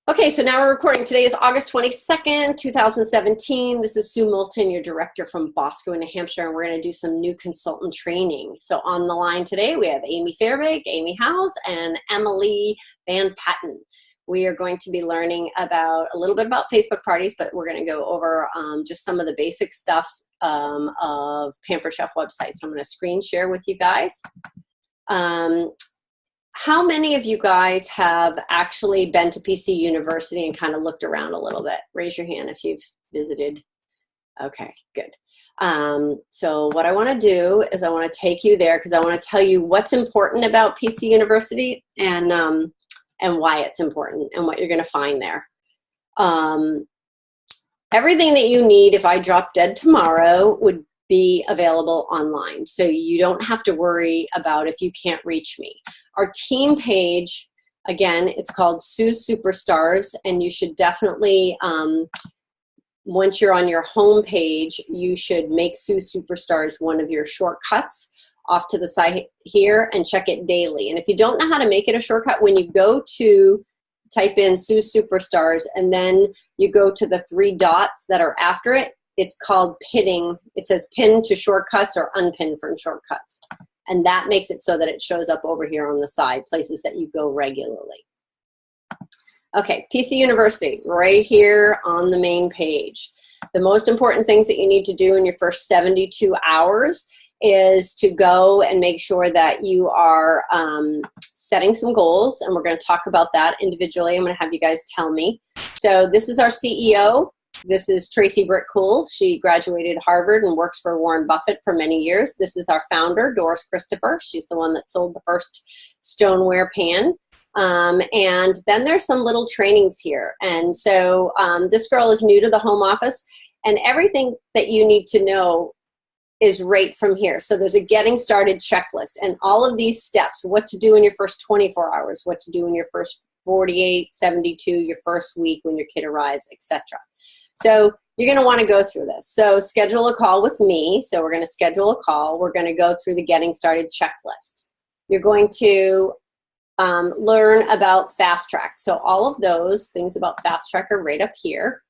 Okay, so now we're recording. Today is August 22nd, 2017. This is Sue Moulton, your director from Bosco, New Hampshire, and we're going to do some new consultant training. So on the line today, we have Amy Fairbank, Amy House, and Emily Van Patten. We are going to be learning about a little bit about Facebook parties, but we're going to go over just some of the basic stuffs of Pampered Chef website. So I'm going to screen share with you guys. How many of you guys have actually been to PC University and kind of looked around a little bit? Raise your hand if you've visited. Okay, good. So what I want to do is I want to take you there because I want to tell you what's important about PC University and why it's important and what you're going to find there. Everything that you need, if I drop dead tomorrow, would be available online. So you don't have to worry about if you can't reach me. Our team page, again, it's called Sue's Superstars, and you should definitely, once you're on your home page, you should make Sue's Superstars one of your shortcuts off to the side here and check it daily. And if you don't know how to make it a shortcut, when you go to type in Sue's Superstars and then you go to the three dots that are after it, it's called pinning. It says pin to shortcuts or unpin from shortcuts. And that makes it so that it shows up over here on the side, places that you go regularly. Okay, PC University, right here on the main page. The most important things that you need to do in your first 72 hours is to go and make sure that you are setting some goals. And we're going to talk about that individually. I'm going to have you guys tell me. So this is our CEO. This is Tracy Britt-Cool. She graduated Harvard and works for Warren Buffett for many years. This is our founder, Doris Christopher. She's the one that sold the first stoneware pan. And then there's some little trainings here. And so this girl is new to the home office, and everything that you need to know is right from here. So there's a getting started checklist, and all of these steps, what to do in your first 24 hours, what to do in your first 48, 72, your first week when your kid arrives, etc. So you're going to want to go through this. So schedule a call with me. So we're going to schedule a call. We're going to go through the getting started checklist. You're going to learn about Fast Track. So all of those things about Fast Track are right up here.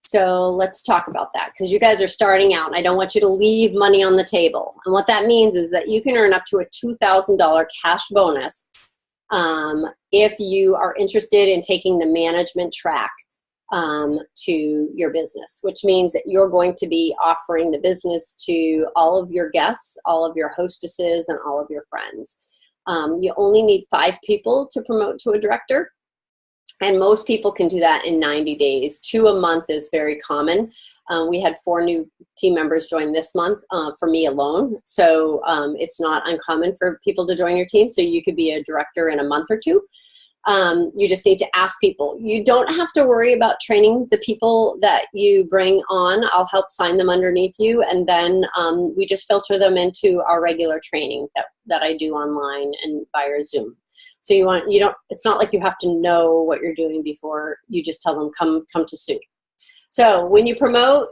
So let's talk about that because you guys are starting out and I don't want you to leave money on the table. And what that means is that you can earn up to a $2,000 cash bonus if you are interested in taking the management track to your business, which means that you're going to be offering the business to all of your guests, all of your hostesses, and all of your friends. You only need 5 people to promote to a director, and most people can do that in 90 days. 2 a month is very common. We had 4 new team members join this month for me alone, so it's not uncommon for people to join your team, so you could be a director in a month or 2. You just need to ask people. You don't have to worry about training the people that you bring on. I'll help sign them underneath you, and then we just filter them into our regular training that I do online and via Zoom. So it's not like you have to know what you're doing before you just tell them come to Sue. So when you promote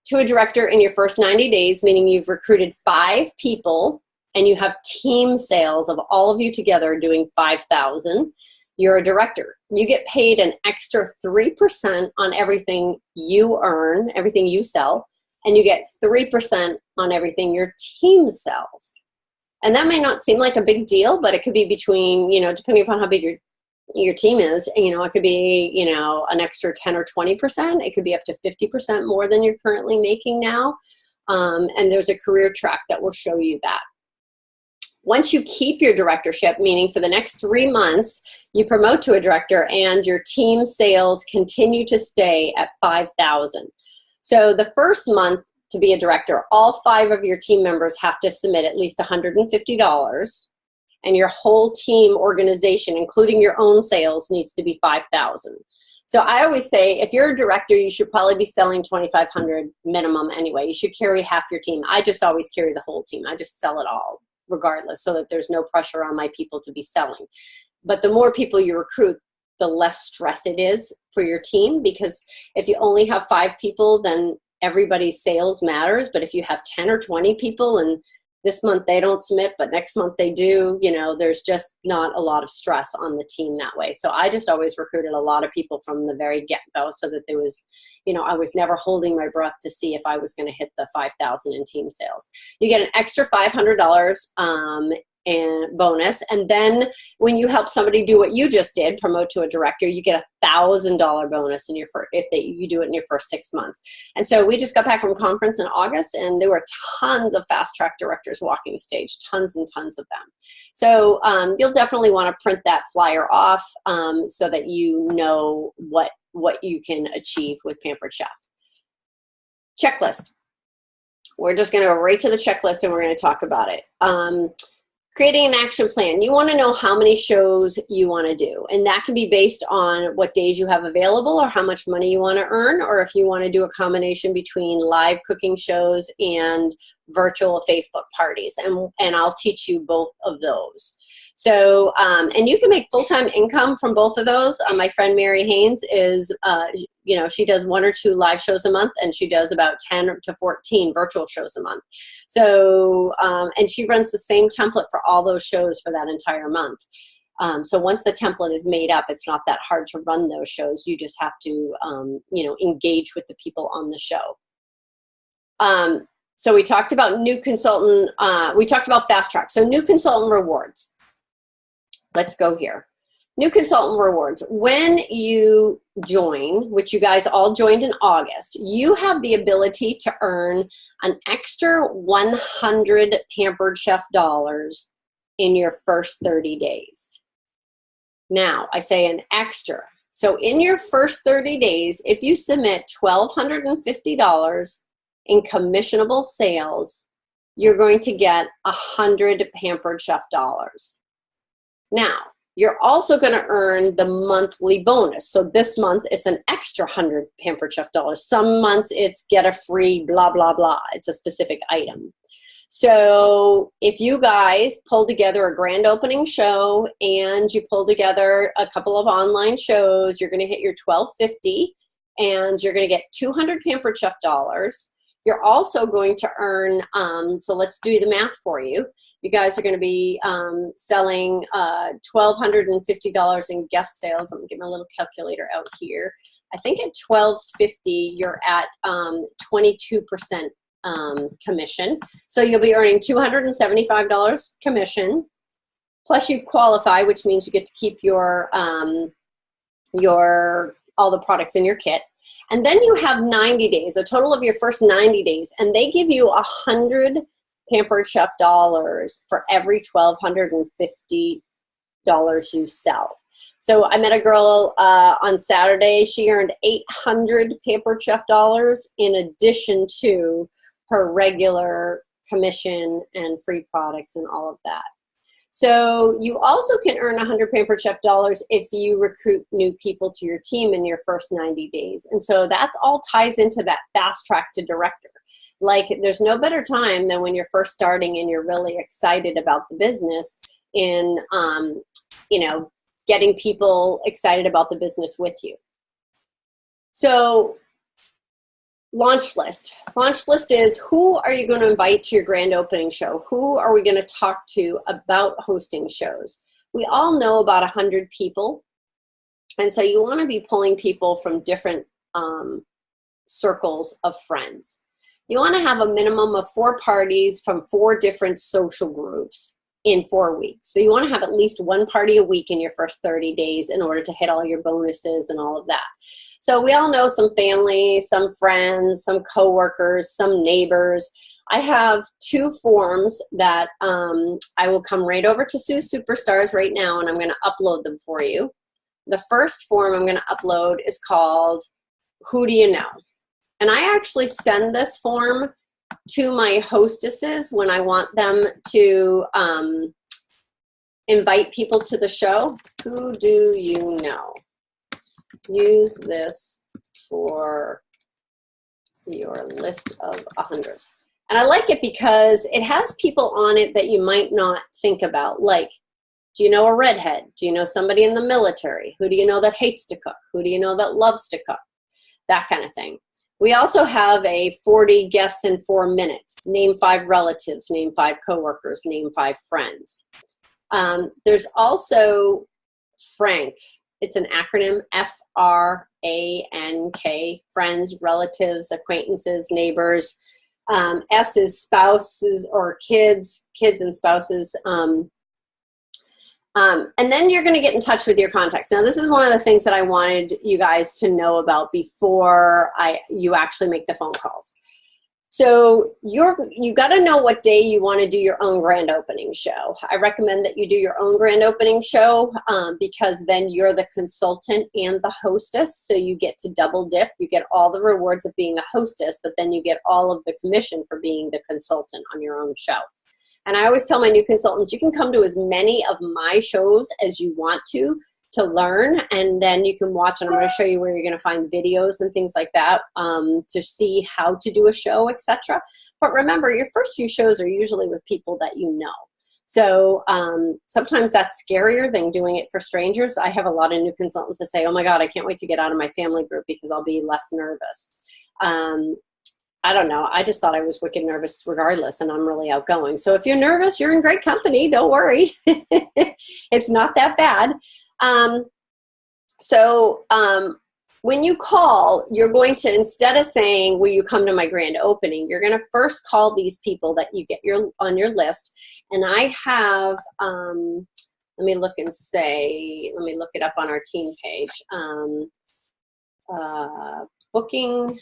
to a director in your first 90 days, meaning you've recruited 5 people and you have team sales of all of you together doing 5,000. You're a director. You get paid an extra 3% on everything you earn, everything you sell, and you get 3% on everything your team sells. And that may not seem like a big deal, but it could be between, depending upon how big your team is, it could be, an extra 10 or 20%. It could be up to 50% more than you're currently making now. And there's a career track that will show you that. Once you keep your directorship, meaning for the next 3 months, you promote to a director and your team sales continue to stay at 5,000. So the first month to be a director, all 5 of your team members have to submit at least $150, and your whole team organization, including your own sales, needs to be 5,000. So I always say, if you're a director, you should probably be selling 2,500 minimum anyway. You should carry half your team. I just always carry the whole team. I just sell it all regardless, so that there's no pressure on my people to be selling. But the more people you recruit, the less stress it is for your team, because if you only have 5 people, then everybody's sales matters. But if you have 10 or 20 people and this month they don't submit, but next month they do. You know, there's just not a lot of stress on the team that way. So I just always recruited a lot of people from the very get-go so that there was, you know, I was never holding my breath to see if I was going to hit the 5,000 in team sales. You get an extra $500 and bonus. And then when you help somebody do what you just did, promote to a director, you get $1,000 bonus in your first, you do it in your first 6 months. And so we just got back from a conference in August, and there were tons of fast track directors walking the stage, tons and tons of them. So you'll definitely want to print that flyer off so that you know what you can achieve with Pampered Chef. Checklist. We're just going to go right to the checklist and we're going to talk about it. Creating an action plan. You want to know how many shows you want to do. And that can be based on what days you have available or how much money you want to earn, or if you want to do a combination between live cooking shows and virtual Facebook parties. And I'll teach you both of those. So, and you can make full-time income from both of those. My friend Mary Haynes is, you know, she does 1 or 2 live shows a month, and she does about 10 to 14 virtual shows a month. So, and she runs the same template for all those shows for that entire month. So once the template is made up, it's not that hard to run those shows. You just have to, you know, engage with the people on the show. So we talked about new consultant, we talked about fast track. So new consultant rewards. Let's go here. New consultant rewards. When you join, which you guys all joined in August, you have the ability to earn an extra 100 Pampered Chef dollars in your first 30 days. Now, I say an extra. So in your first 30 days, if you submit $1,250 in commissionable sales, you're going to get 100 Pampered Chef dollars. Now, you're also going to earn the monthly bonus. So this month, it's an extra 100 Pampered Chef dollars. Some months, it's get a free blah, blah, blah. It's a specific item. So if you guys pull together a grand opening show and you pull together a couple of online shows, you're going to hit your $1,250 and you're going to get 200 Pampered Chef dollars. You're also going to earn, so let's do the math for you. You guys are going to be selling $1,250 in guest sales. Let me get my little calculator out here. I think at $1,250, you're at 22% commission. So you'll be earning $275 commission. Plus you've qualified, which means you get to keep your all the products in your kit. And then you have 90 days, a total of your first 90 days, and they give you 100 Pampered Chef dollars for every $1,250 you sell. So I met a girl on Saturday. She earned 800 Pampered Chef dollars in addition to her regular commission and free products and all of that. So you also can earn 100 Pampered Chef dollars if you recruit new people to your team in your first 90 days. And so that all ties into that fast track to director. Like there's no better time than when you're first starting and you're really excited about the business in, you know, getting people excited about the business with you. So launch list. Launch list is who are you going to invite to your grand opening show? Who are we going to talk to about hosting shows? We all know about 100 people. And so you want to be pulling people from different circles of friends. You want to have a minimum of 4 parties from 4 different social groups in 4 weeks. So you want to have at least 1 party a week in your first 30 days in order to hit all your bonuses and all of that. So we all know some family, some friends, some coworkers, some neighbors. I have 2 forms that I will come right over to Sue Superstars right now, and I'm going to upload them for you. The first form I'm going to upload is called Who Do You Know? And I actually send this form to my hostesses when I want them to invite people to the show. Who do you know? Use this for your list of 100. And I like it because it has people on it that you might not think about. Like, do you know a redhead? Do you know somebody in the military? Who do you know that hates to cook? Who do you know that loves to cook? That kind of thing. We also have a 40 guests in 4 minutes. Name 5 relatives, name 5 coworkers, name 5 friends. There's also Frank. It's an acronym, F-R-A-N-K, friends, relatives, acquaintances, neighbors. S is spouses or kids and spouses. And then you're going to get in touch with your contacts. Now, this is one of the things that I wanted you guys to know about before you actually make the phone calls. So you got to know what day you want to do your own grand opening show. I recommend that you do your own grand opening show because then you're the consultant and the hostess. So you get to double dip. You get all the rewards of being a hostess, but then you get all of the commission for being the consultant on your own show. And I always tell my new consultants, you can come to as many of my shows as you want to learn, and then you can watch, and I'm going to show you where you're going to find videos and things like that to see how to do a show, etc. But remember, your first few shows are usually with people that you know. So sometimes that's scarier than doing it for strangers. I have a lot of new consultants that say, oh my God, I can't wait to get out of my family group because I'll be less nervous. I don't know. I just thought I was wicked nervous regardless, and I'm really outgoing. So if you're nervous, you're in great company. Don't worry. It's not that bad. When you call, you're going to, instead of saying, will you come to my grand opening, you're going to first call these people that you get on your list. And I have, let me look it up on our team page. Booking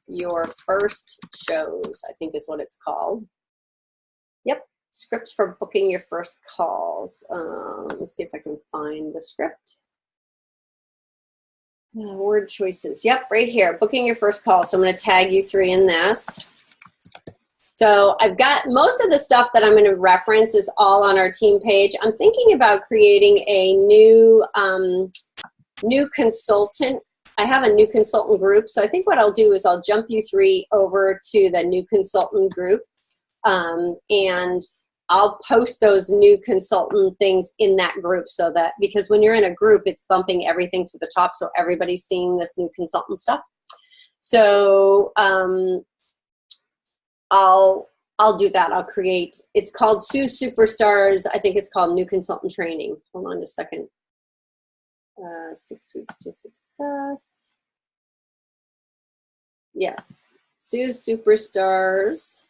your first shows, I think is what it's called. Yep, scripts for booking your first calls. Let me see if I can find the script. Word choices. Yep, right here, booking your first call. So I'm going to tag you 3 in this. So I've got most of the stuff that I'm going to reference is all on our team page. I'm thinking about creating a new consultant. I have a new consultant group. So I think what I'll do is I'll jump you 3 over to the new consultant group. And I'll post those new consultant things in that group so that, because when you're in a group, it's bumping everything to the top. So everybody's seeing this new consultant stuff. So I'll do that. I'll create, it's called Sue's Superstars. I think it's called New Consultant Training. Hold on a second. 6 weeks to success. Yes, Sue's Superstars.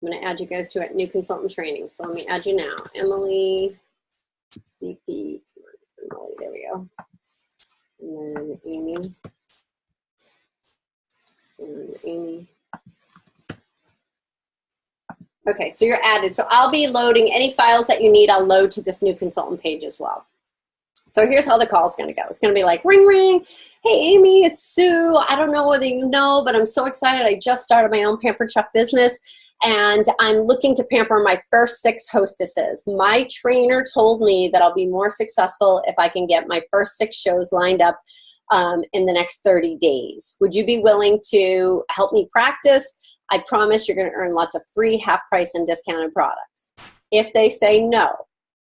I'm going to add you guys to it. New Consultant Training. So let me add you now. Emily, VP. Come on, Emily. There we go. And then Amy. And Amy. Okay, so you're added. So I'll be loading any files that you need. I'll load to this new consultant page as well. So here's how the call is going to go. It's going to be like, ring, ring. Hey, Amy, it's Sue. I don't know whether you know, but I'm so excited. I just started my own Pampered Chef business, and I'm looking to pamper my first 6 hostesses. My trainer told me that I'll be more successful if I can get my first 6 shows lined up in the next 30 days. Would you be willing to help me practice? I promise you're going to earn lots of free half price and discounted products. If they say no,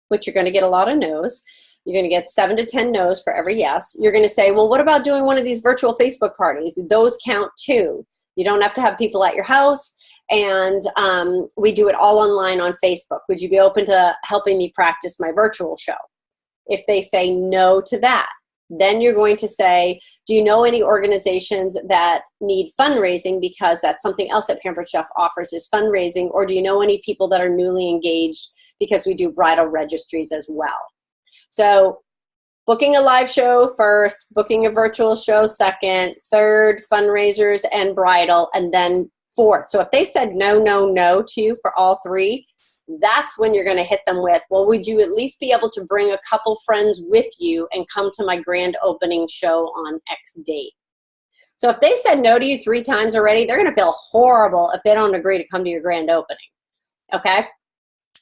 which you're going to get a lot of no's, you're going to get 7 to 10 no's for every yes. You're going to say, well, what about doing one of these virtual Facebook parties? Those count too. You don't have to have people at your house, and we do it all online on Facebook. Would you be open to helping me practice my virtual show? If they say no to that, then you're going to say, do you know any organizations that need fundraising? Because that's something else that Pampered Chef offers is fundraising. Or do you know any people that are newly engaged? Because we do bridal registries as well. So booking a live show first, booking a virtual show second, third, fundraisers and bridal, and then fourth. So if they said no, no, no to you for all 3, that's when you're going to hit them with, well, would you at least be able to bring a couple friends with you and come to my grand opening show on X date? So if they said no to you 3 times already, they're going to feel horrible if they don't agree to come to your grand opening. Okay?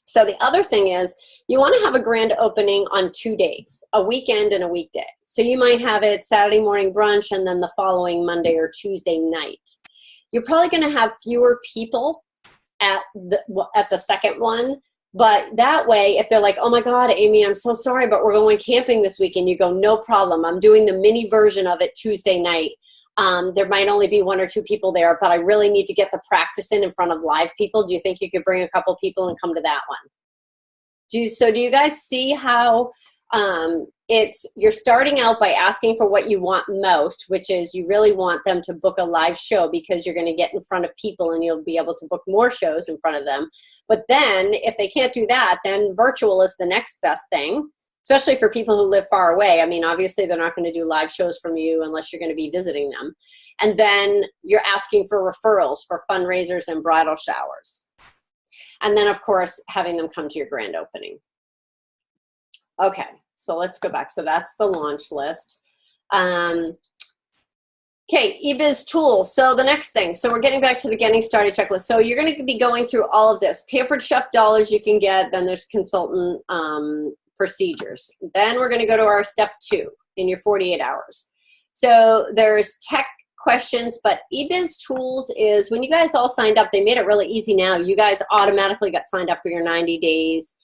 So the other thing is you want to have a grand opening on 2 days, a weekend and a weekday. So you might have it Saturday morning brunch and then the following Monday or Tuesday night. You're probably going to have fewer people at the second one, but that way if they're like, oh my God, Amy, I'm so sorry, but we're going camping this weekend, you go, no problem. I'm doing the mini version of it Tuesday night. There might only be 1 or 2 people there, but I really need to get the practice in front of live people. Do you think you could bring a couple people and come to that one? Do you guys see how you're starting out by asking for what you want most, which is you really want them to book a live show because you're going to get in front of people and you'll be able to book more shows in front of them. But then if they can't do that, then virtual is the next best thing, especially for people who live far away. I mean, obviously they're not going to do live shows from you unless you're going to be visiting them. And then you're asking for referrals for fundraisers and bridal showers. And then of course, having them come to your grand opening. Okay, so let's go back. So that's the launch list. Okay, eBiz tools. So the next thing, so we're getting back to the getting started checklist. So you're going to be going through all of this. Pampered Chef dollars you can get, then there's consultant procedures. Then we're going to go to our step 2 in your 48 hours. So there's tech questions, but eBiz tools is when you guys all signed up, they made it really easy now. You guys automatically got signed up for your 90 days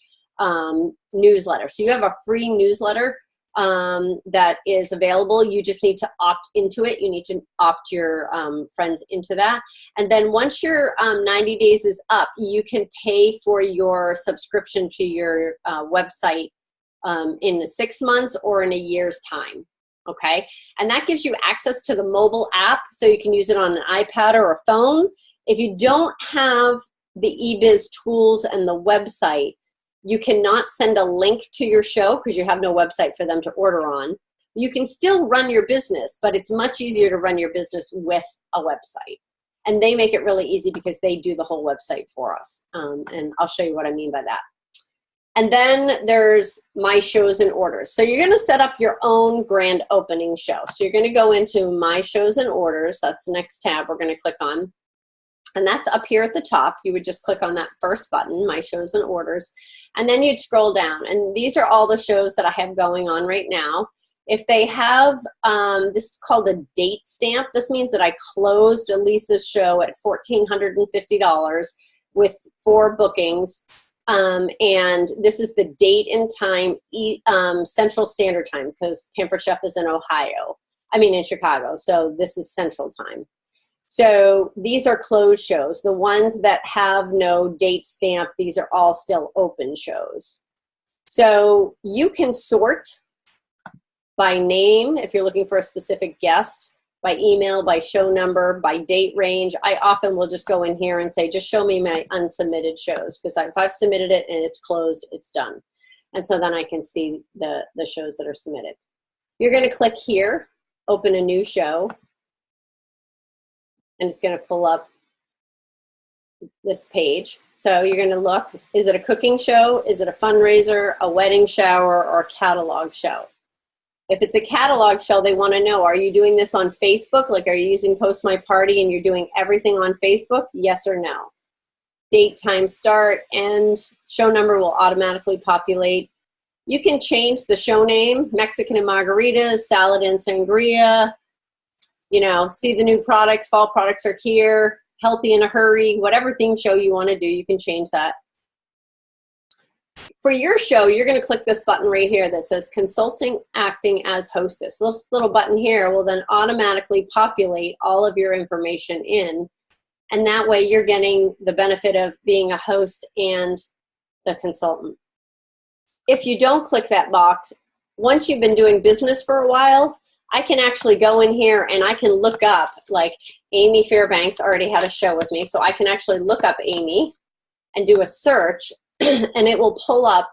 newsletter. So you have a free newsletter that is available. You just need to opt into it. You need to opt your friends into that. And then once your 90 days is up, you can pay for your subscription to your website in 6 months or in a year's time. Okay. And that gives you access to the mobile app so you can use it on an iPad or a phone. If you don't have the eBiz tools and the website, you cannot send a link to your show because you have no website for them to order on. You can still run your business, but it's much easier to run your business with a website. And they make it really easy because they do the whole website for us. And I'll show you what I mean by that. And then there's My Shows and Orders. So you're going to set up your own grand opening show. So you're going to go into My Shows and Orders. That's the next tab we're going to click on. And that's up here at the top. You would just click on that first button, My Shows and Orders. And then you'd scroll down. And these are all the shows that I have going on right now. If they have, this is called a date stamp. This means that I closed Elisa's show at $1,450 with 4 bookings. And this is the date and time, Central Standard Time, because Pampered Chef is in in Chicago. So this is Central Time. So these are closed shows. The ones that have no date stamp, these are all still open shows. So you can sort by name if you're looking for a specific guest, by email, by show number, by date range. I often will just go in here and say, just show me my unsubmitted shows, because if I've submitted it and it's closed, it's done. And so then I can see the shows that are submitted. You're going to click here, open a new show. And it's going to pull up this page. So you're going to look, is it a cooking show? Is it a fundraiser, a wedding shower, or a catalog show? If it's a catalog show, they want to know, are you doing this on Facebook? Like, are you using Post My Party and you're doing everything on Facebook? Yes or no? Date, time, start, end, show number will automatically populate. You can change the show name, Mexican and Margaritas, Salad and Sangria, see the new products, fall products are here, healthy in a hurry, whatever theme show you want to do, you can change that. For your show, you're going to click this button right here that says Consulting Acting as Hostess. This little button here will then automatically populate all of your information in, and that way you're getting the benefit of being a host and the consultant. If you don't click that box, once you've been doing business for a while, I can actually go in here and I can look up, like Amy Fairbanks already had a show with me, so I can actually look up Amy and do a search, and it will pull up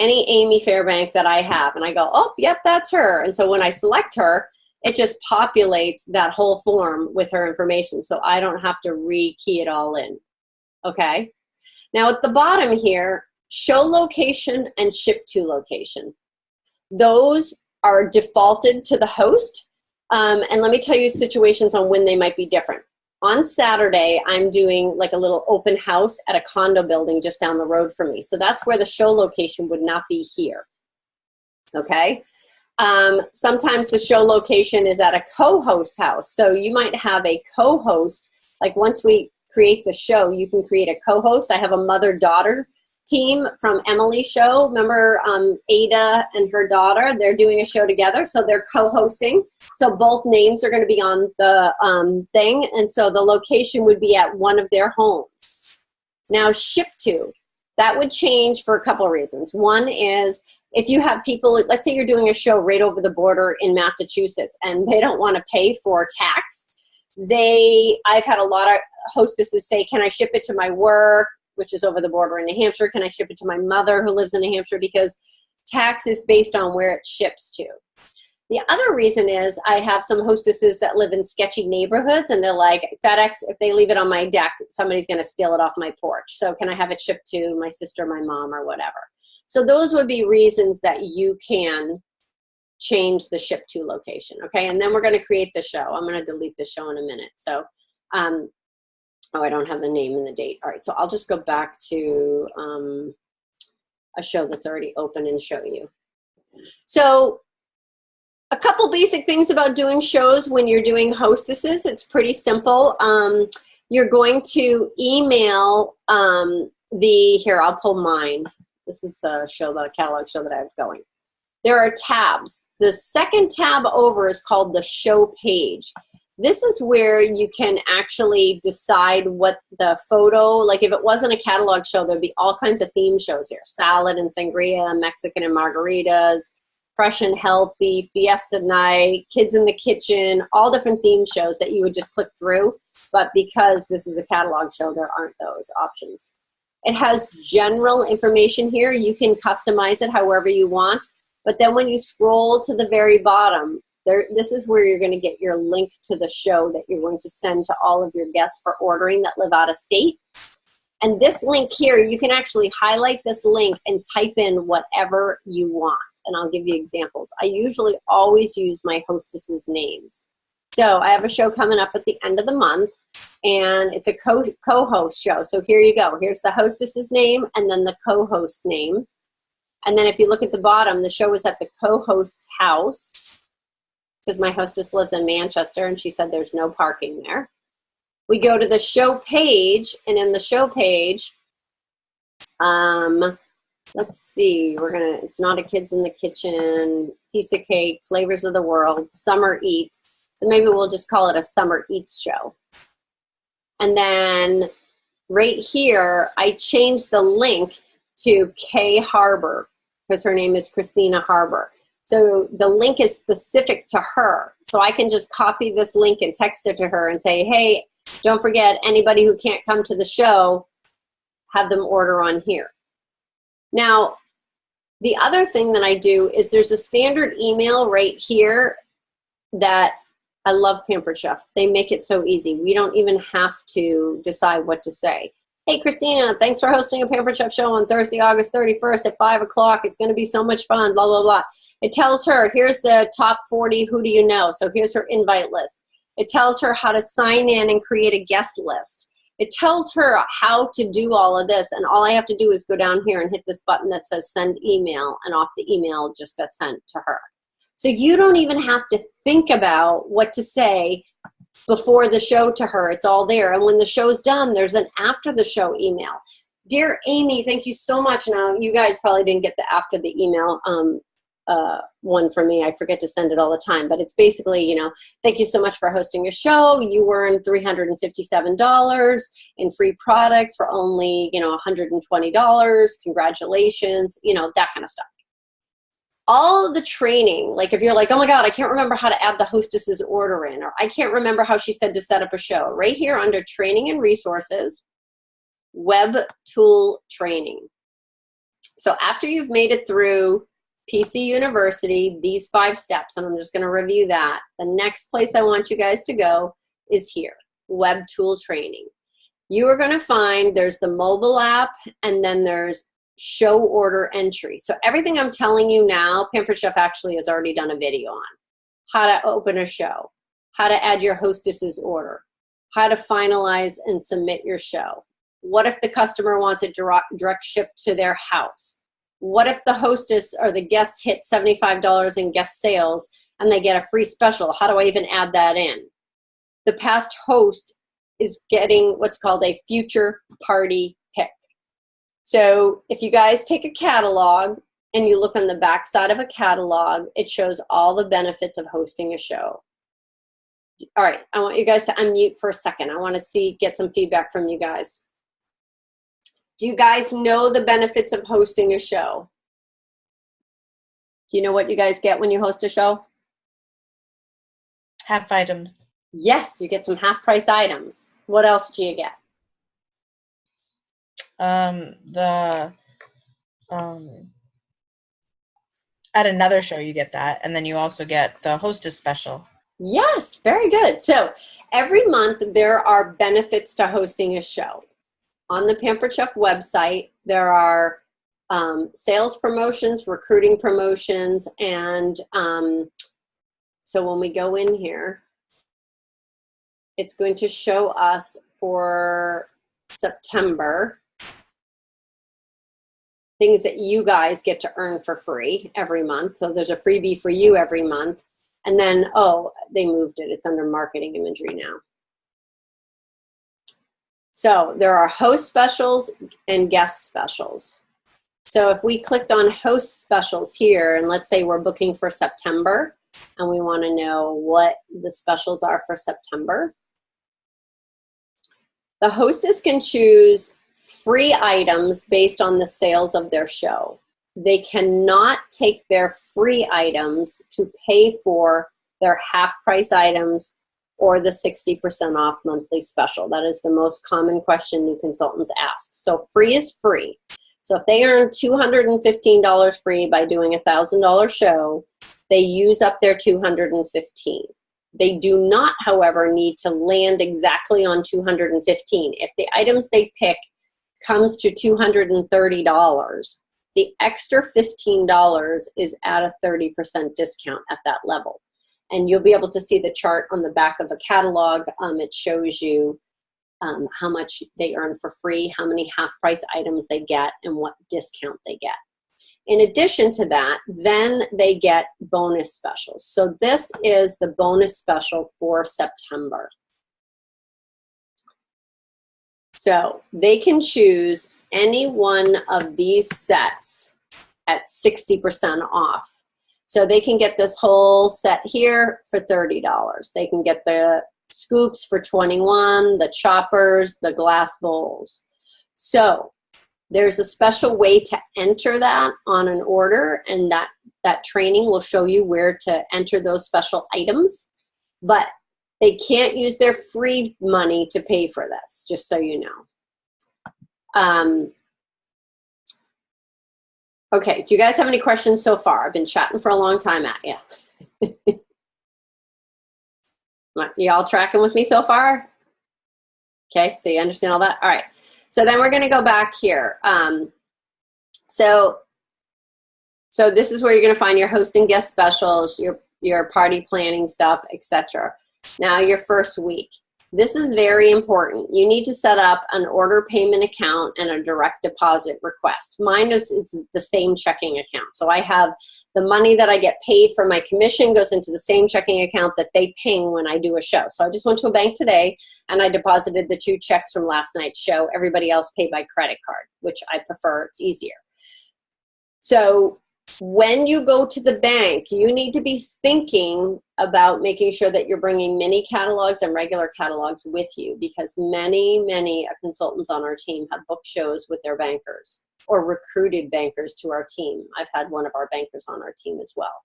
any Amy Fairbanks that I have. And I go, oh, yep, that's her. And so when I select her, it just populates that whole form with her information, so I don't have to re-key it all in. Okay? Now at the bottom here, show location and ship to location. Those are defaulted to the host. And let me tell you situations on when they might be different. On Saturday, I'm doing like a little open house at a condo building just down the road from me. So that's where the show location would not be here. Okay? Sometimes the show location is at a co-host house. So you might have a co-host, like once we create the show, you can create a co-host. I have a mother-daughter team from Emily's show. Remember Ada and her daughter? They're doing a show together, so they're co-hosting. So both names are going to be on the thing, and so the location would be at one of their homes. Now, ship to, that would change for a couple of reasons. One is if you have people, let's say you're doing a show right over the border in Massachusetts, and they don't want to pay for tax. I've had a lot of hostesses say, can I ship it to my work, which is over the border in New Hampshire? Can I ship it to my mother who lives in New Hampshire? Because tax is based on where it ships to. The other reason is I have some hostesses that live in sketchy neighborhoods, and they're like, FedEx, if they leave it on my deck, somebody's going to steal it off my porch. So can I have it shipped to my sister, my mom, or whatever? So those would be reasons that you can change the ship to location, okay? And then we're going to create the show. I'm going to delete the show in a minute. So, oh, I don't have the name and the date. All right, so I'll just go back to a show that's already open and show you. So a couple basic things about doing shows when you're doing hostesses. It's pretty simple. You're going to email here, I'll pull mine. This is a catalog show that I have going. There are tabs. The second tab over is called the show page. This is where you can actually decide what the photo, like if it wasn't a catalog show, there'd be all kinds of theme shows here. Salad and sangria, Mexican and margaritas, fresh and healthy, fiesta night, kids in the kitchen, all different theme shows that you would just click through. But because this is a catalog show, there aren't those options. It has general information here. You can customize it however you want. But then when you scroll to the very bottom, this is where you're going to get your link to the show that you're going to send to all of your guests for ordering that live out of state. And this link here, you can actually highlight this link and type in whatever you want. And I'll give you examples. I usually always use my hostesses' names. So I have a show coming up at the end of the month, and it's a co-host show. So here you go. Here's the hostess's name and then the co-host's name. And then if you look at the bottom, the show is at the co-host's house, because my hostess lives in Manchester, and she said there's no parking there. We go to the show page, and in the show page, let's see, it's not a kids in the kitchen, piece of cake, flavors of the world, summer eats. So maybe we'll just call it a summer eats show. And then right here, I changed the link to Kay Harbor, because her name is Christina Harbor. So the link is specific to her. So I can just copy this link and text it to her and say, hey, don't forget, anybody who can't come to the show, have them order on here. Now, the other thing that I do is there's a standard email right here that I love Pampered Chef. They make it so easy. We don't even have to decide what to say. Hey, Christina, thanks for hosting a Pampered Chef show on Thursday, August 31st at 5 o'clock. It's going to be so much fun, blah, blah, blah. It tells her, here's the top 40, who do you know? So here's her invite list. It tells her how to sign in and create a guest list. It tells her how to do all of this, and all I have to do is go down here and hit this button that says send email, and off the email just got sent to her. So you don't even have to think about what to say before the show to her. It's all there. And when the show's done, there's an after the show email. Dear Amy, thank you so much. Now, you guys probably didn't get the after the email one from me. I forget to send it all the time, but it's basically, thank you so much for hosting your show. You earned $357 in free products for only, $120. Congratulations, that kind of stuff. All of the training, like if you're like, oh my God, I can't remember how to add the hostess's order in, or I can't remember how she said to set up a show, right here under training and resources, web tool training. So after you've made it through PC University, these 5 steps, and I'm just going to review that, the next place I want you guys to go is here, web tool training. You are going to find there's the mobile app, and then there's show order entry. So everything I'm telling you now, Pampered Chef actually has already done a video on. How to open a show, how to add your hostess's order, how to finalize and submit your show. What if the customer wants it direct shipped to their house? What if the hostess or the guests hit $75 in guest sales and they get a free special? How do I even add that in? The past host is getting what's called a future party pick. So if you guys take a catalog and you look on the back side of a catalog, it shows all the benefits of hosting a show. All right, I want you guys to unmute for a second. I want to get some feedback from you guys. Do you guys know the benefits of hosting a show? Do you know what you guys get when you host a show? Half items. Yes, you get some half price items. What else do you get? At another show you get that, and then you also get the hostess special. Yes, very good. So every month there are benefits to hosting a show. On the Pampered Chef website, there are sales promotions, recruiting promotions, and so when we go in here, it's going to show us for September things that you guys get to earn for free every month. So there's a freebie for you every month. And then, oh, they moved it. It's under marketing imagery now. So there are host specials and guest specials. So if we clicked on host specials here, and let's say we're booking for September, and we want to know what the specials are for September, the hostess can choose free items based on the sales of their show. They cannot take their free items to pay for their half price items or the 60% off monthly special. That is the most common question new consultants ask. So free is free. So if they earn $215 free by doing a $1,000 show, they use up their $215. They do not, however, need to land exactly on $215. If the items they pick comes to $230, the extra $15 is at a 30% discount at that level. And you'll be able to see the chart on the back of the catalog. It shows you how much they earn for free, how many half price items they get, and what discount they get. In addition to that, then they get bonus specials. So this is the bonus special for September. So they can choose any one of these sets at 60% off. So they can get this whole set here for $30. They can get the scoops for $21, the choppers, the glass bowls. So there's a special way to enter that on an order, and that training will show you where to enter those special items. But they can't use their free money to pay for this, just so you know. Okay, do you guys have any questions so far? I've been chatting for a long time at you. You all tracking with me so far? Okay, so you understand all that? All right, so then we're gonna go back here. So this is where you're gonna find your host and guest specials, your party planning stuff, etc. Now your first week. This is very important. You need to set up an order payment account and a direct deposit request. Mine is it's the same checking account. So I have the money that I get paid for my commission goes into the same checking account that they ping when I do a show. So I just went to a bank today and I deposited the 2 checks from last night's show. Everybody else paid by credit card, which I prefer. It's easier. So when you go to the bank, you need to be thinking about making sure that you're bringing mini catalogs and regular catalogs with you, because many consultants on our team have booked shows with their bankers or recruited bankers to our team. I've had one of our bankers on our team as well.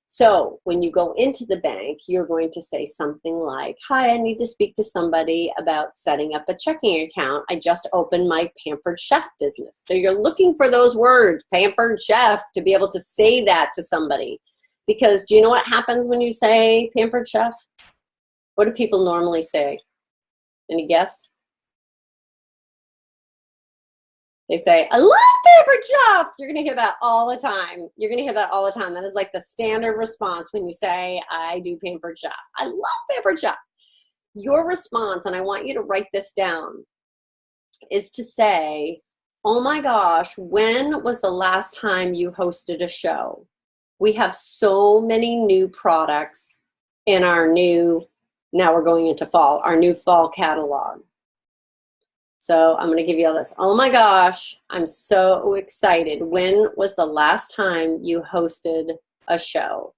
So when you go into the bank, you're going to say something like, hi, I need to speak to somebody about setting up a checking account. I just opened my Pampered Chef business. So you're looking for those words, Pampered Chef, to be able to say that to somebody. Because do you know what happens when you say Pampered Chef? What do people normally say? Any guess? They say, I love Pampered Chef. You're going to hear that all the time. You're going to hear that all the time. That is like the standard response when you say, I do Pampered Chef. I love Pampered Chef. Your response, and I want you to write this down, is to say, oh my gosh, when was the last time you hosted a show? We have so many new products in our new, now we're going into fall, our new fall catalog. So I'm going to give you all this. Oh my gosh, I'm so excited. When was the last time you hosted a show?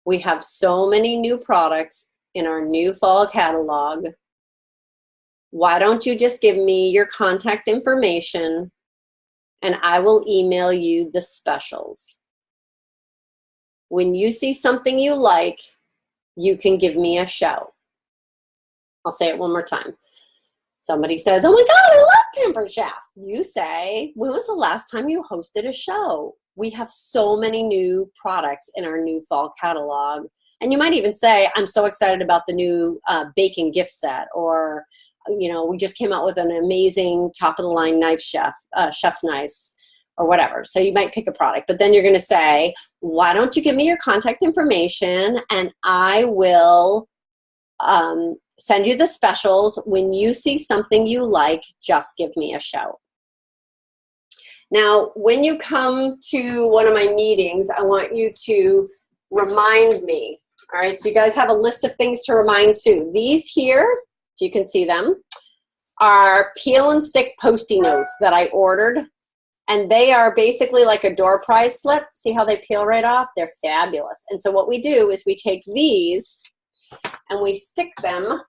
We have so many new products in our new fall catalog. Why don't you just give me your contact information and I will email you the specials. When you see something you like, you can give me a shout. I'll say it one more time. Somebody says, oh my God, I love Pampered Chef. You say, when was the last time you hosted a show? We have so many new products in our new fall catalog. And you might even say, I'm so excited about the new bacon gift set, or, you know, we just came out with an amazing top of the line knife chef's knives, or whatever. So you might pick a product, but then you're going to say, why don't you give me your contact information and I will send you the specials. When you see something you like, just give me a shout. Now, when you come to one of my meetings, I want you to remind me. All right, so you guys have a list of things to remind too. These here, if you can see them, are peel and stick Post-it notes that I ordered. And they are basically like a door prize slip. See how they peel right off? They're fabulous. And so what we do is we take these and we stick them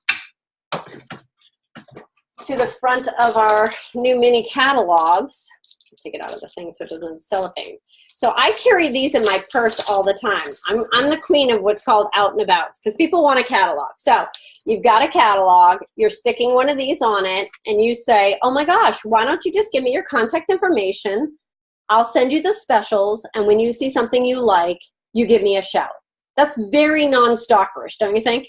to the front of our new mini catalogs. Take it out of the thing so it doesn't cellophane. So I carry these in my purse all the time. I'm the queen of what's called out and about because people want a catalog. So you've got a catalog, you're sticking one of these on it, and you say, oh my gosh, why don't you just give me your contact information? I'll send you the specials, and when you see something you like, you give me a shout. That's very non-stalkerish, don't you think?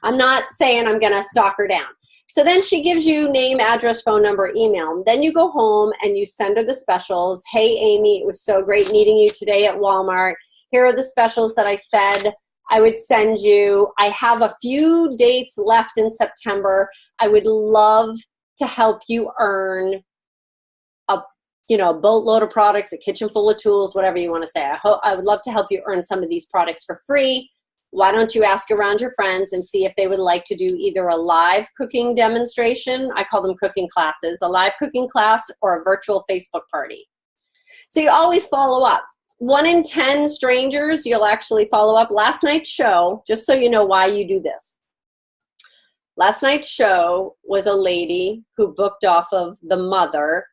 I'm not saying I'm going to stalk her down. So then she gives you name, address, phone number, email. Then you go home and you send her the specials. Hey, Amy, it was so great meeting you today at Walmart. Here are the specials that I said I would send you. I have a few dates left in September. I would love to help you earn a boatload of products, a kitchen full of tools, whatever you want to say. I would love to help you earn some of these products for free. Why don't you ask around your friends and see if they would like to do either a live cooking demonstration, I call them cooking classes, a live cooking class, or a virtual Facebook party. So you always follow up. 1 in 10 strangers, you'll actually follow up. Last night's show, just so you know why you do this. Last night's show was a lady who booked off of the mother,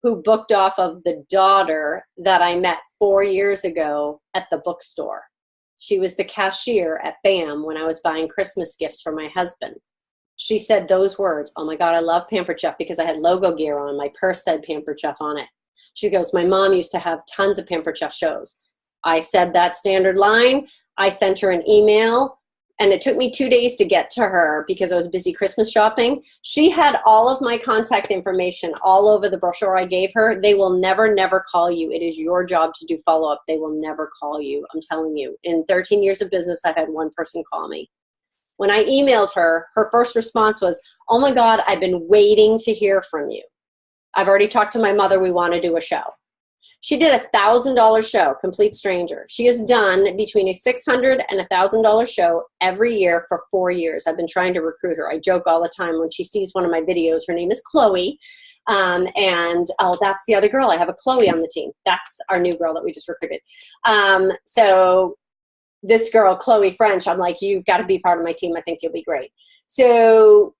who booked off of the daughter that I met 4 years ago at the bookstore. She was the cashier at BAM when I was buying Christmas gifts for my husband. She said those words, oh my God, I love Pampered Chef, because I had logo gear on. My purse said Pampered Chef on it. She goes, my mom used to have tons of Pampered Chef shows. I said that standard line. I sent her an email, and it took me 2 days to get to her because I was busy Christmas shopping. She had all of my contact information all over the brochure I gave her. They will never, never call you. It is your job to do follow-up. They will never call you. I'm telling you. In 13 years of business, I've had one person call me. When I emailed her, her first response was, oh my God, I've been waiting to hear from you. I've already talked to my mother. We want to do a show. She did a $1,000 show, complete stranger. She has done between a $600 and $1,000 show every year for 4 years. I've been trying to recruit her. I joke all the time when she sees one of my videos. Her name is Chloe. Oh, that's the other girl. I have a Chloe on the team. That's our new girl that we just recruited. So this girl, Chloe French, I'm like, you've got to be part of my team. I think you'll be great. So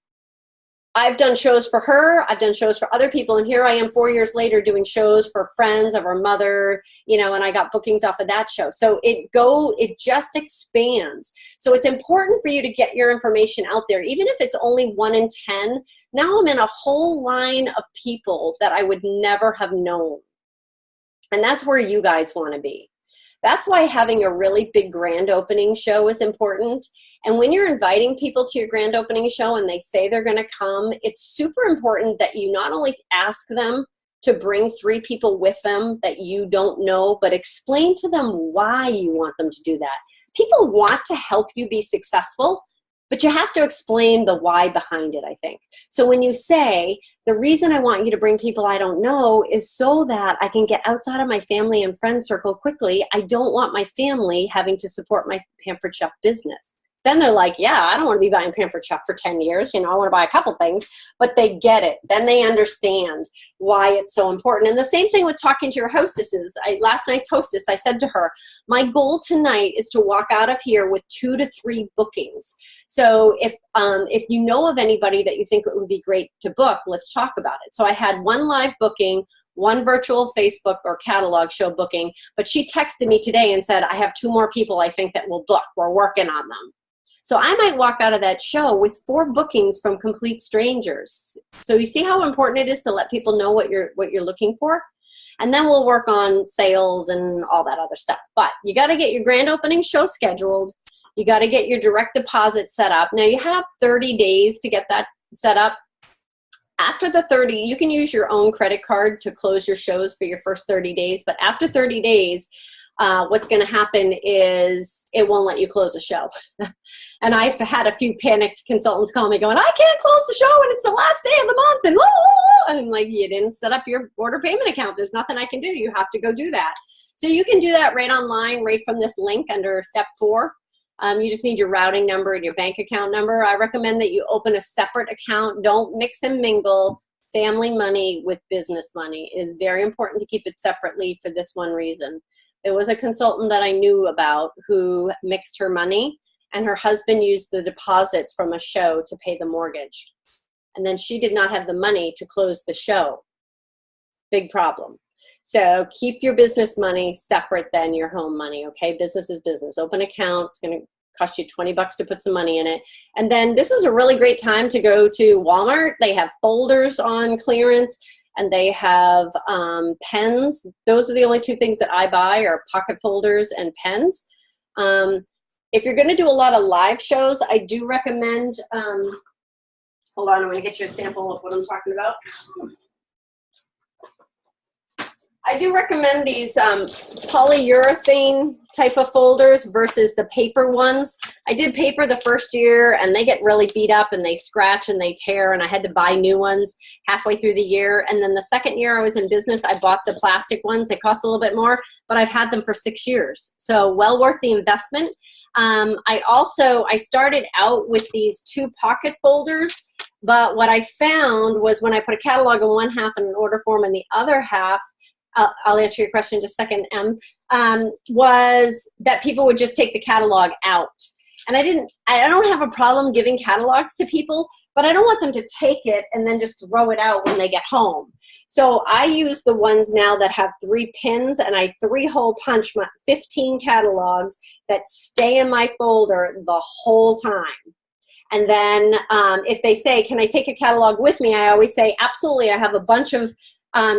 I've done shows for her. I've done shows for other people. And here I am 4 years later doing shows for friends of her mother, and I got bookings off of that show. So it just expands. So it's important for you to get your information out there. Even if it's only 1 in 10, now I'm in a whole line of people that I would never have known. And that's where you guys want to be. That's why having a really big grand opening show is important. And when you're inviting people to your grand opening show and they say they're going to come, it's super important that you not only ask them to bring 3 people with them that you don't know, but explain to them why you want them to do that. People want to help you be successful, but you have to explain the why behind it, I think. So when you say, the reason I want you to bring people I don't know is so that I can get outside of my family and friend circle quickly. I don't want my family having to support my Pampered Chef business. then they're like, yeah, I don't want to be buying Pampered Chef for 10 years. You know, I want to buy a couple things, but they get it. Then they understand why it's so important. And the same thing with talking to your hostesses. Last night's hostess, I said to her, my goal tonight is to walk out of here with 2 to 3 bookings. So if you know of anybody that you think it would be great to book, let's talk about it. So I had 1 live booking, 1 virtual Facebook or catalog show booking, but she texted me today and said, I have 2 more people I think that will book. We're working on them. So I might walk out of that show with 4 bookings from complete strangers. So you see how important it is to let people know what you're looking for? And then we'll work on sales and all that other stuff. But you got to get your grand opening show scheduled. You got to get your direct deposit set up. Now you have 30 days to get that set up. After the 30, you can use your own credit card to close your shows for your first 30 days. But after 30 days, what's going to happen is it won't let you close a show. And I've had a few panicked consultants call me going, I can't close the show and it's the last day of the month. And, and I'm like, you didn't set up your order payment account. There's nothing I can do. You have to go do that. So you can do that right online, right from this link under step 4. You just need your routing number and your bank account number. I recommend that you open a separate account. Don't mix and mingle family money with business money. It is very important to keep it separately for this one reason. There was a consultant that I knew about who mixed her money, and her husband used the deposits from a show to pay the mortgage. And then she did not have the money to close the show. Big problem. So keep your business money separate than your home money, okay? Business is business. Open account. It's going to cost you $20 to put some money in it. And then this is a really great time to go to Walmart. They have folders on clearance, and they have pens. Those are the only 2 things that I buy are pocket folders and pens. If you're going to do a lot of live shows, I do recommend, hold on, I'm going to get you a sample of what I'm talking about. I do recommend these polyurethane type of folders versus the paper ones. I did paper the first year and they get really beat up and they scratch and they tear, and I had to buy new ones halfway through the year. And then the second year I was in business, I bought the plastic ones. They cost a little bit more, but I've had them for 6 years. So well worth the investment. I started out with these 2 pocket folders, but what I found was when I put a catalog in one half and an order form in the other half, I'll answer your question in just a second, was that people would just take the catalog out. And I don't have a problem giving catalogs to people, but I don't want them to take it and then just throw it out when they get home. So I use the ones now that have 3 pins, and I 3-hole punch my 15 catalogs that stay in my folder the whole time. And then if they say, can I take a catalog with me? I always say, absolutely. I have a bunch of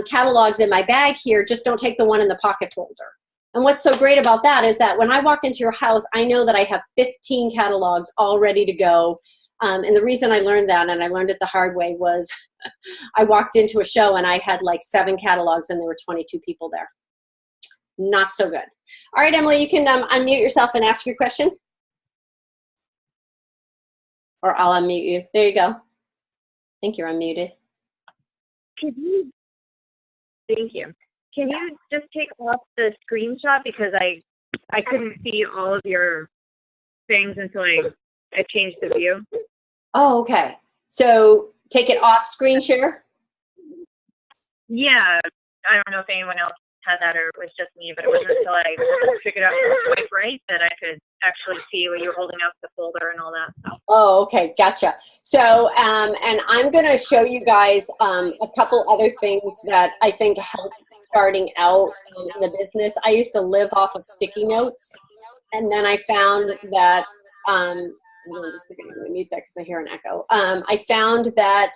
catalogs in my bag here, just don't take the one in the pocket folder. And what's so great about that is that when I walk into your house, I know that I have 15 catalogs all ready to go. And the reason I learned that, and I learned it the hard way, was I walked into a show and I had like 7 catalogs and there were 22 people there. Not so good. All right, Emily, you can unmute yourself and ask your question. Or I'll unmute you. There you go. I think you're unmuted. Thank you. Can you just take off the screenshot, because I couldn't see all of your things until I changed the view. Oh, okay. So take it off screen share? Yeah. I don't know if anyone else had that or it was just me, but it wasn't until I figured out to swipe right that I could actually see what you were holding up the folder and all that stuff. Oh, okay. Gotcha. So, and I'm going to show you guys a couple other things that I think help starting out in the business. I used to live off of sticky notes, and then I found that, let me mute that because I hear an echo. I found that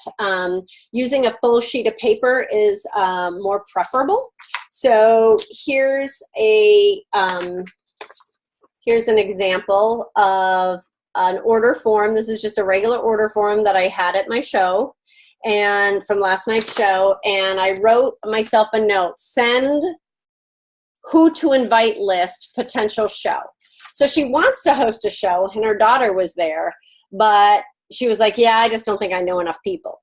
using a full sheet of paper is more preferable. So here's an example of an order form. This is just a regular order form that I had at my show and from last night's show. And I wrote myself a note, send who to invite list, potential show. So she wants to host a show and her daughter was there, but she was like, yeah, I just don't think I know enough people.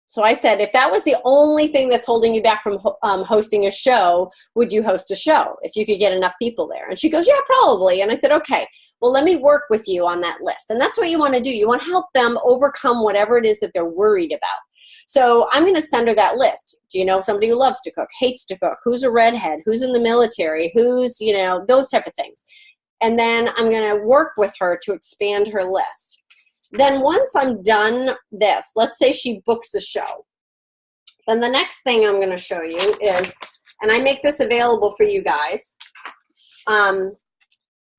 So I said, if that was the only thing that's holding you back from hosting a show, would you host a show if you could get enough people there? And she goes, yeah, probably. And I said, okay, well, let me work with you on that list. And that's what you want to do. You want to help them overcome whatever it is that they're worried about. So I'm going to send her that list. Do you know somebody who loves to cook, hates to cook, who's a redhead, who's in the military, who's, you know, those type of things. And then I'm going to work with her to expand her list. Then once I'm done this, let's say she books the show. Then the next thing I'm going to show you is, and I make this available for you guys.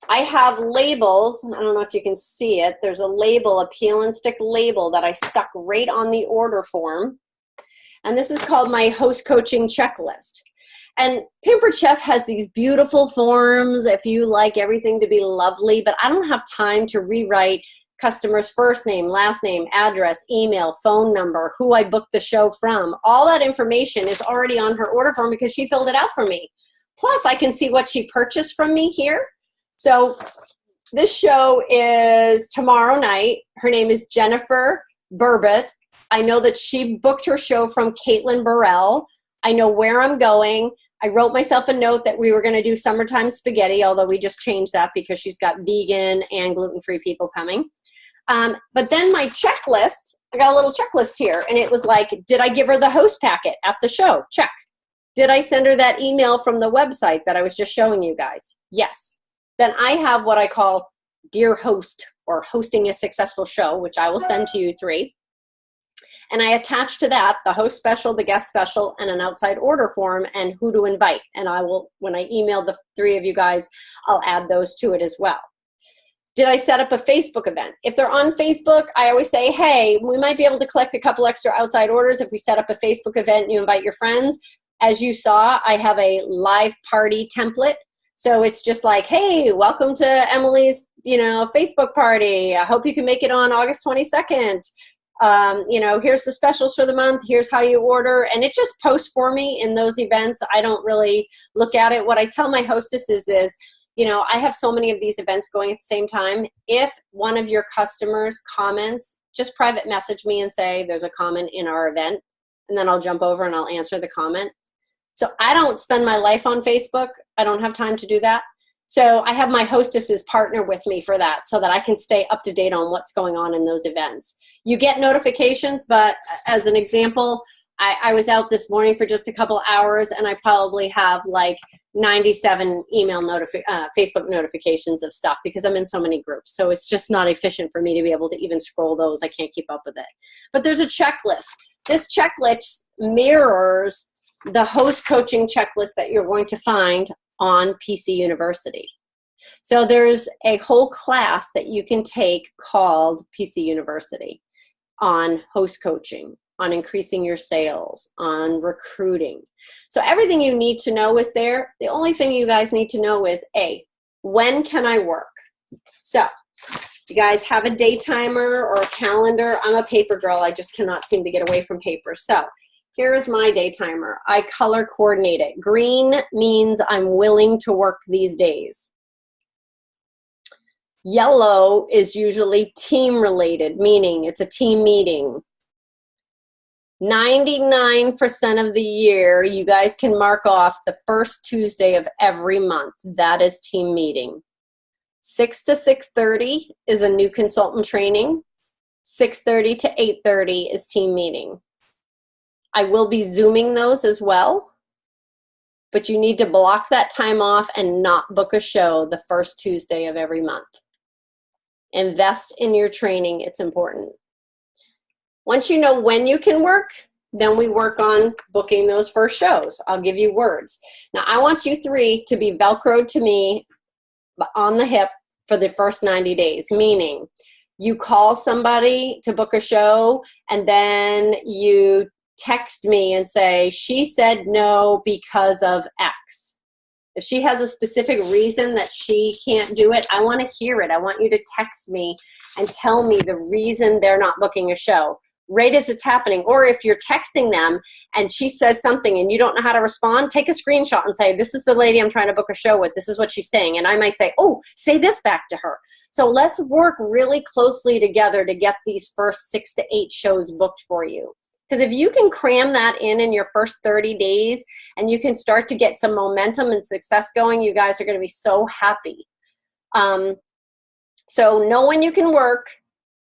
I have labels. I don't know if you can see it. There's a label, a peel and stick label that I stuck right on the order form. And this is called my host coaching checklist. And Pampered Chef has these beautiful forms if you like everything to be lovely, but I don't have time to rewrite customer's first name, last name, address, email, phone number, who I booked the show from. All that information is already on her order form because she filled it out for me. Plus, I can see what she purchased from me here. So this show is tomorrow night. Her name is Jennifer Burbett. I know that she booked her show from Caitlin Burrell. I know where I'm going. I wrote myself a note that we were going to do summertime spaghetti, although we just changed that because she's got vegan and gluten-free people coming. But then my checklist, I got a little checklist here, and it was like, did I give her the host packet at the show? Check. Did I send her that email from the website that I was just showing you guys? Yes. Then I have what I call Dear Host, or Hosting a Successful Show, which I will send to you 3. And I attach to that the host special, the guest special, and an outside order form and who to invite. And I will, when I email the 3 of you guys, I'll add those to it as well. Did I set up a Facebook event? If they're on Facebook, I always say, hey, we might be able to collect a couple extra outside orders if we set up a Facebook event and you invite your friends. As you saw, I have a live party template. So it's just like, hey, welcome to Emily's, Facebook party. I hope you can make it on August 22nd. Here's the specials for the month. Here's how you order. And it just posts for me in those events. I don't really look at it. What I tell my hostesses is, I have so many of these events going at the same time. If one of your customers comments, just private message me and say there's a comment in our event, and then I'll jump over and I'll answer the comment. So I don't spend my life on Facebook. I don't have time to do that. So I have my hostesses partner with me for that so that I can stay up to date on what's going on in those events. You get notifications, but as an example, I was out this morning for just a couple hours and I probably have like 97 Facebook notifications of stuff because I'm in so many groups. So it's just not efficient for me to be able to even scroll those. I can't keep up with it. But there's a checklist. This checklist mirrors the host coaching checklist that you're going to find on PC University. So there's a whole class that you can take called PC University on host coaching, on increasing your sales, on recruiting. So everything you need to know is there. The only thing you guys need to know is, A, when can I work? So you guys have a day timer or a calendar. I'm a paper girl. I just cannot seem to get away from paper. So here is my day timer. I color coordinate it. Green means I'm willing to work these days. Yellow is usually team related, meaning it's a team meeting. 99% of the year, you guys can mark off the first Tuesday of every month. That is team meeting. 6 to 6:30 is a new consultant training. 6:30 to 8:30 is team meeting. I will be Zooming those as well, but you need to block that time off and not book a show the first Tuesday of every month. Invest in your training. It's important. Once you know when you can work, then we work on booking those first shows. I'll give you words. Now, I want you 3 to be Velcroed to me on the hip for the first 90 days, meaning you call somebody to book a show and then you text me and say, she said no because of X. If she has a specific reason that she can't do it, I want to hear it. I want you to text me and tell me the reason they're not booking a show right as it's happening. Or if you're texting them and she says something and you don't know how to respond, take a screenshot and say, this is the lady I'm trying to book a show with. This is what she's saying. And I might say, oh, say this back to her. So let's work really closely together to get these first 6 to 8 shows booked for you. Because if you can cram that in your first 30 days and you can start to get some momentum and success going, you guys are going to be so happy. So know when you can work,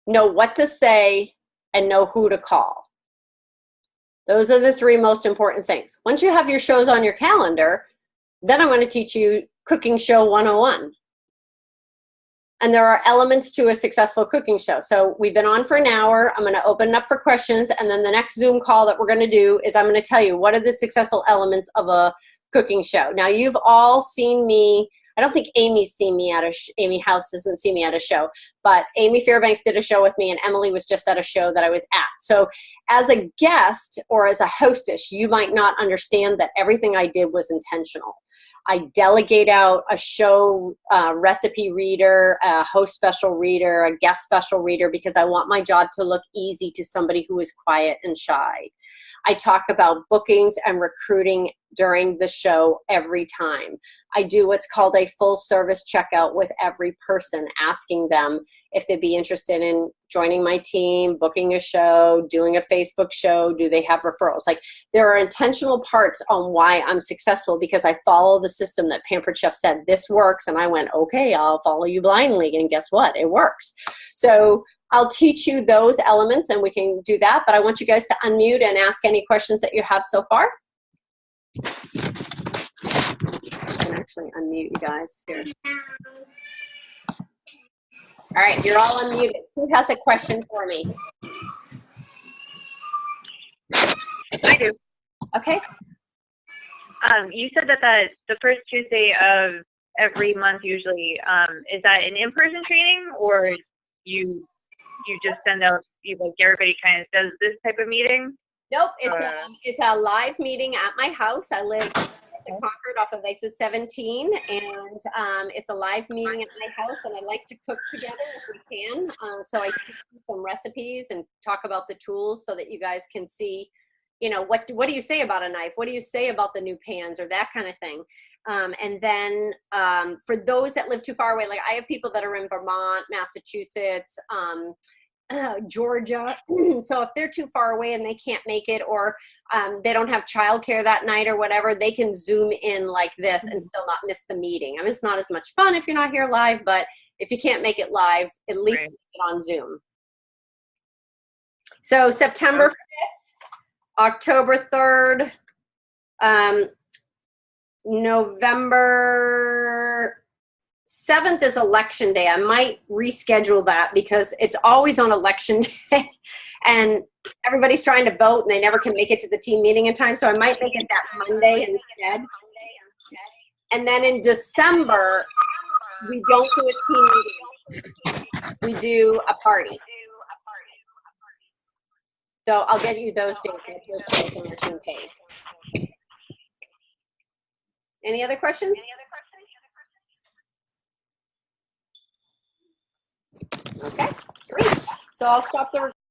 know what to say, and know who to call. Those are the 3 most important things. Once you have your shows on your calendar, then I'm going to teach you Cooking Show 101. And there are elements to a successful cooking show. So we've been on for an hour. I'm going to open it up for questions. And then the next Zoom call that we're going to do is I'm going to tell you what are the successful elements of a cooking show. Now, you've all seen me. I don't think Amy's seen me at Amy House doesn't see me at a show. But Amy Fairbanks did a show with me, and Emily was just at a show that I was at. So as a guest or as a hostess, you might not understand that everything I did was intentional. I delegate out a show recipe reader, a host special reader, a guest special reader, because I want my job to look easy to somebody who is quiet and shy. I talk about bookings and recruiting during the show every time. I do what's called a full service checkout with every person, asking them if they'd be interested in joining my team, booking a show, doing a Facebook show, do they have referrals? Like, there are intentional parts on why I'm successful, because I follow the system that Pampered Chef said, this works, and I went, okay, I'll follow you blindly, and guess what? It works. So I'll teach you those elements, and we can do that, but I want you guys to unmute and ask any questions that you have so far. I can actually unmute you guys here. All right, you're all unmuted. Who has a question for me? I do. Okay. You said that the first Tuesday of every month usually, is that an in-person training, or you just send out, everybody kind of does this type of meeting? Nope, it's a live meeting at my house. I live in Concord off of exit 17, and it's a live meeting at my house, and I like to cook together if we can. So I teach you some recipes and talk about the tools so that you guys can see, what do you say about a knife? What do you say about the new pans, or that kind of thing? And then for those that live too far away, like I have people that are in Vermont, Massachusetts, Georgia. So if they're too far away and they can't make it, or they don't have childcare that night or whatever, they can Zoom in like this and still not miss the meeting. I mean, it's not as much fun if you're not here live, but if you can't make it live, at least make it on Zoom. So September 5th, October 3rd, November 7th is election day. I might reschedule that because it's always on election day and everybody's trying to vote and they never can make it to the team meeting in time. So I might make it that Monday instead. And then in December, we don't do a team meeting. We do a party. So I'll get you those dates on your team page. Any other questions? Okay, great. So I'll stop the recording.